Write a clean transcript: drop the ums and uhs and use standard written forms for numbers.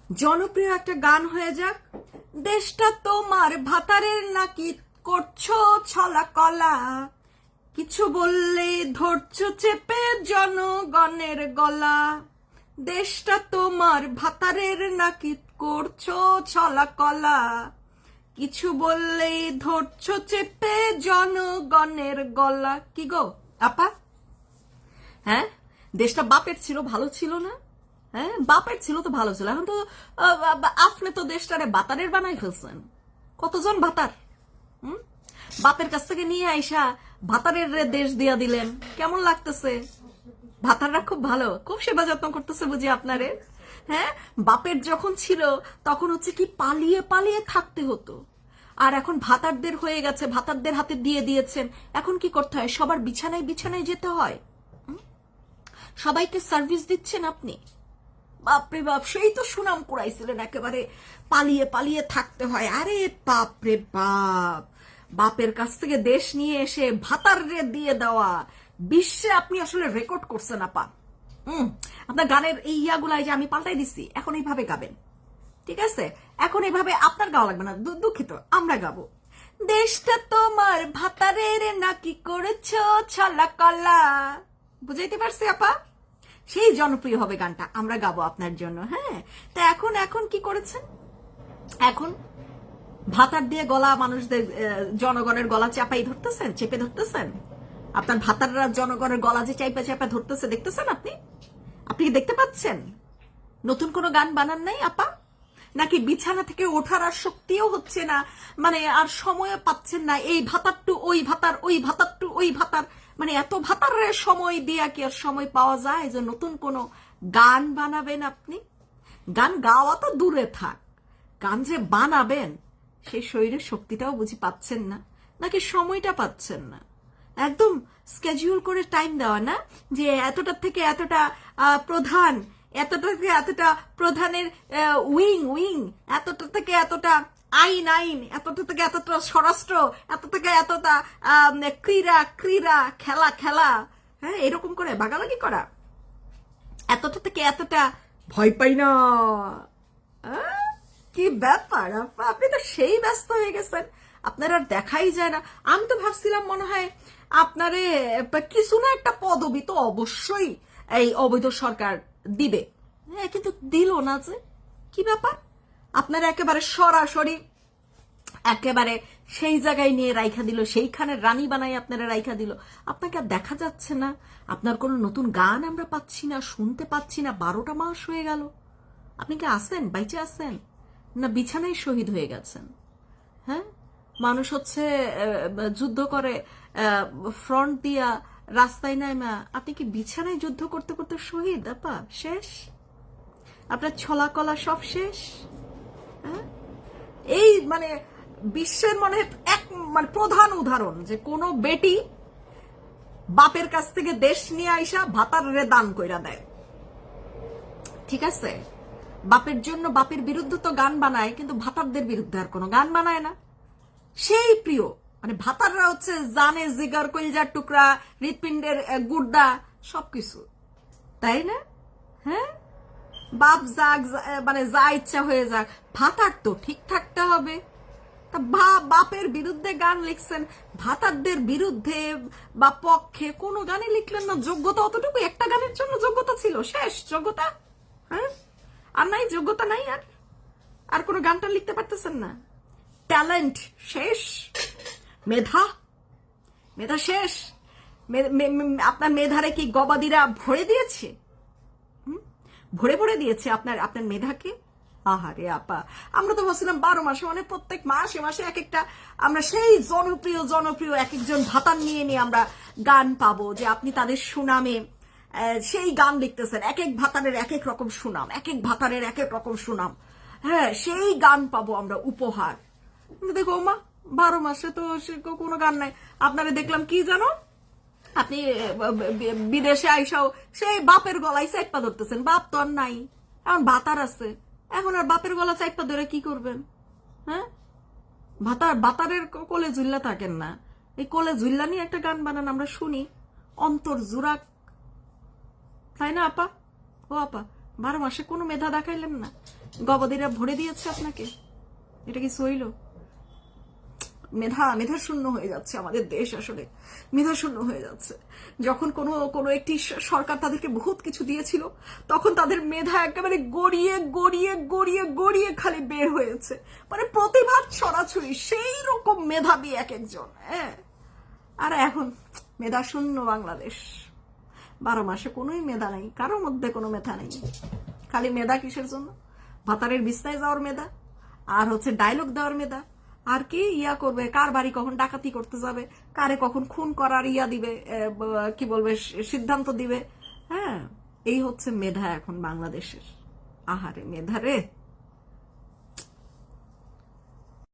জনপ্রিয় একটা গান হয়ে যাক। দেশটা তোমার ভাতারের নাকি করছো ছলা কলা, কিছু বললে ধরছো চেপে জনগণের গলা। দেশটা তোমার ভাতারের নাকি করছো ছলা কলা, কিছু বললেই ধরছো চেপে জনগণের গলা। কি গো আপা, হ্যাঁ দেশটা বাপের ছিল, ভালো ছিল না? হ্যাঁ বাপের ছিল তো ভালো ছিল, এখন তো আপনি তো দেশটারে বাতারের বানাই ফেলছেন। কতজন ভাতার বাপের কাছ থেকে নিয়ে আইসা ভাতারের দেশ দিয়া দিলেন, কেমন লাগতেছে? ভাতাররা খুব ভালো, খুব সেবা যত্ন করতেছে বুঝি আপনারে। হ্যাঁ বাপের যখন ছিল তখন হচ্ছে কি পালিয়ে পালিয়ে থাকতে হতো, আর এখন ভাতারদের হয়ে গেছে, ভাতারদের হাতে দিয়ে দিয়েছেন, এখন কি করতে হয়? সবার বিছানায় বিছানায় যেতে হয়, সবাইকে সার্ভিস দিচ্ছেন আপনি। বাপরে বাপ, সেই তো সুনাম কুড়াইছিলেন, একেবারে পালিয়ে পালিয়ে থাকতে হয়। আরে বাপরে বাপ, বাপের কাছ থেকে দেশ নিয়ে এসে ভাতারে দিয়ে দেওয়া, বিশ্বে আপনি আসলে রেকর্ড করছেন আপা। আপনার গানের এই ইয়াগুলাই যে আমি পাল্টাই দিচ্ছি, এখন এইভাবে গাবেন, ঠিক আছে? এখন এইভাবে আপনার গাওয়া লাগবে না, দুঃখিত, আমরা গাবো। দেশটা তোমার ভাতারের নাকি করেছো ছলা কলা। বুঝাইতে পারছি আপা? সেই জনপ্রিয় হবে গানটা, আমরা গাবো আপনার জন্য। হ্যাঁ তা এখন এখন কি করেছেন? এখন ভাতার দিয়ে গলা মানুষদের, জনগণের গলা চাপাই ধরতেছেন, চেপে ধরতেছেন। আপনার ভাতাররা জনগণের গলা যে চাইপা চাপা ধরতেছে, দেখতেছেন আপনি? আপনি কি দেখতে পাচ্ছেন? নতুন কোনো গান বানান নাই আপা? নাকি বিছানা থেকে ওঠার আর শক্তিও হচ্ছে না, মানে আর সময় পাচ্ছেন না? এই ভাতার টু ওই ভাতার, ওই ভাতার টু ওই ভাতার, মানে এত ভাতারের সময় দিয়া কি আর সময় পাওয়া যায় যে নতুন কোনো গান বানাবেন আপনি? গান গাওয়া তো দূরে থাক, গান যে বানাবেন সেই শরীরের শক্তিটাও বুঝি পাচ্ছেন না, নাকি সময়টা পাচ্ছেন না? একদম স্কেডিউল করে টাইম দেওয়া না, যে এতটা থেকে এতটা প্রধান, এতটা থেকে এতটা প্রধানের উইং উইং, এতটা থেকে এতটা আইন আইন, এতটা থেকে এতটা স্বরাষ্ট্র, এত থেকে এতটা ক্রীড়া ক্রীড়া, খেলা খেলা। হ্যাঁ এরকম করে বাগাবাগি করা, এতটা থেকে এতটা ভয় পাই না। কি ব্যাপার আপা, আপনি তো সেই ব্যস্ত হয়ে গেছেন, আপনার আর দেখাই যায় না। আমি তো ভাবছিলাম মনে হয় আপনারে কিছু না একটা পদবি তো অবশ্যই এই অবৈধ সরকার দিবে, হ্যাঁ কিন্তু দিল না যে। কি ব্যাপার? আপনারা একেবারে সরাসরি একেবারে সেই জায়গায় নিয়ে রাইখা দিল, সেইখানে রানী বানাই আপনারা রাইখা দিল। আপনাকে আর দেখা যাচ্ছে না, আপনার কোনো নতুন গান আমরা পাচ্ছি না, শুনতে পাচ্ছি না। 12টা মাস হয়ে গেল, আপনি কি আছেন, বাইচে আছেন, না বিছানায় শহীদ হয়ে গেছেন? হ্যাঁ মানুষ হচ্ছে যুদ্ধ করে ফ্রন্ট দিয়া রাস্তায় নামা, আপনি কি বিছানায় যুদ্ধ করতে করতে শহীদ আপা? শেষ, আপনার ছলা কলা সব শেষ। হ্যাঁ এই মানে বিশ্বের মনে এক মানে প্রধান উদাহরণ যে কোনো বেটি বাপের কাছ থেকে দেশ নিয়ে আইসা ভাতারে দান কইরা দেয়, ঠিক আছে? বাপের জন্য, বাপের বিরুদ্ধে তো গান বানায়, কিন্তু ভাতারদের বিরুদ্ধে আর কোনো গান বানায় না। সেই প্রিয়, মানে ভাতাররা হচ্ছে জানে জিগার, কলিজার টুকরা, হৃৎপিণ্ডের গুর্দা, সবকিছু, তাই না? হ্যাঁ বাপ যাক, মানে যা ইচ্ছা হয়ে যাক, ভাতার তো ঠিক থাকতে হবে। তা বাপের বিরুদ্ধে গান লিখছেন, ভাতারদের বিরুদ্ধে বা পক্ষে কোনো গানই লিখলেন না। যোগ্যতা অতটুকু, একটা গানের জন্য যোগ্যতা ছিল, শেষ যোগ্যতা। হ্যাঁ আর নাই যোগ্যতা, নাই আর, আর কোনো গানটা লিখতে পারতেছেন না। ট্যালেন্ট শেষ, মেধা, মেধা শেষ। আপনার মেধারে কি গবাদিরা ভরে দিয়েছে? ভরে ভরে দিয়েছে আপনার আপনার মেধাকে। আহারে আপা, আমরা তো ভাবছিলাম 12 মাসে, মানে প্রত্যেক মাসে মাসে এক একটা আমরা সেই জনপ্রিয় জনপ্রিয় এক একজন ভাতার নিয়ে নিয়ে আমরা গান পাবো, যে আপনি তাদের সুনামে সেই গান লিখতেছেন। এক এক ভাতারের এক এক রকম সুনাম, এক এক ভাতারের এক এক রকম সুনাম। হ্যাঁ সেই গান পাবো আমরা উপহার। দেখো মা, 12 মাসে তো কোনো গান নাই। আপনারা দেখলাম কি জানো, আপনি বিদেশে আইসাও সেই বাপের গলায় চাইপা ধরতেছেন। বাপ তো আর নাই, এখন ভাতার আছে, এখন আর বাপের গলা চাইপা ধরে কি করবেন? হ্যাঁ ভাতারের কোলে ঝুল্লা থাকেন না, এই কোলে ঝুল্লা নিয়ে একটা গান বানান, আমরা শুনি, অন্তর জুরাক, তাই না আপা? ও আপা, 12 মাসে কোনো মেধা দেখাইলেন না, গবাদিরা ভরে দিয়েছে আপনাকে? এটা কি সইল? মেধা শূন্য হয়ে যাচ্ছে আমাদের দেশ, আসলে মেধা শূন্য হয়ে যাচ্ছে। যখন কোনো একটি সরকার তাদেরকে বহুত কিছু দিয়েছিল, তখন তাদের মেধা একেবারে গড়িয়ে গড়িয়ে গড়িয়ে গড়িয়ে খালি বের হয়েছে, মানে প্রতিভার ছড়াছড়ি, সেই রকম মেধাবী এক একজন। হ্যাঁ, আর এখন মেধা শূন্য বাংলাদেশ। 12 মাসে কোনোই মেধা নাই, কারোর মধ্যে কোনো মেধা নেই। খালি মেধা কিসের জন্য? ভাতারের বিছনায় যাওয়ার মেধা, আর হচ্ছে ডায়লগ দেওয়ার মেধা, আর কি ইয়া করবে, কার বাড়ি কখন ডাকাতি করতে যাবে, কারে কখন খুন করার ইয়া দিবে, কি বলবে, সিদ্ধান্ত দিবে। হ্যাঁ, এই হচ্ছে মেধা এখন বাংলাদেশের। আহারে মেধা রে।